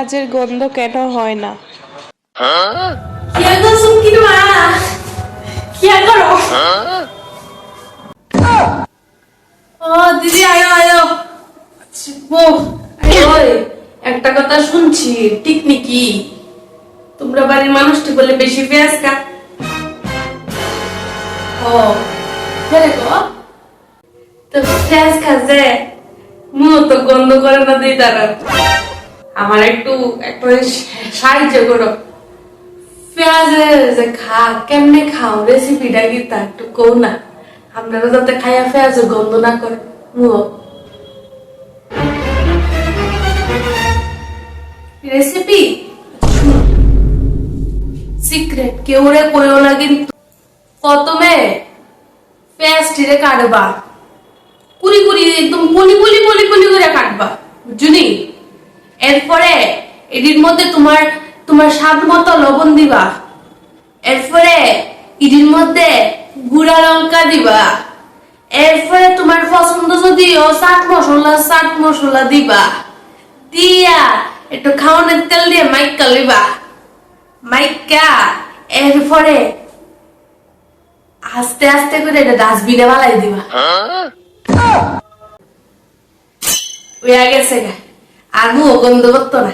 পেঁয়াজের গন্ধ কেন হয় না? দিদি আয়ো আয়ো। একটা কথা শুনছি, ঠিক নাকি তোমরা বাড়ির মানুষটি বলে বেশি পেঁয়াজ খা? ও তো পেঁয়াজ খাচ্ছে মুখ তো গন্ধ করে না দিই তারা। আমার একটু সাহায্য করো। পেঁয়াজে যে কেমনে খাও, রেসিপিটা কি তা একটু কও না, আপনারা যাতে খাইয়া পেঁয়াজ গন্ধ না করে মুখ। রেসিপি সিক্রেট কেউ রে করেও না, কিন্তু প্রথমে পেঁয়াজটিরে কাটবা, কুড়ি কুড়ি একদম পলি পলি পলি পলি করে কাটবা, বুঝলি? এরপরে এটির মধ্যে তোমার তোমার স্বাদ মতো লবণ দিবা। এরপরে এটির মধ্যে গুঁড়া লঙ্কা দিবা। এরপরে তোমার পছন্দ যদি চাট মশলা দিবা, দিয়া একটু খাওয়ানোর তেল দিয়ে মাইকা লিবা। মাইকা এরপরে আস্তে আস্তে করে এটা ডাস্টবিনে বালাই দিবা। হয়ে গেছে গা, আর মুখ গন্ধ করতো না।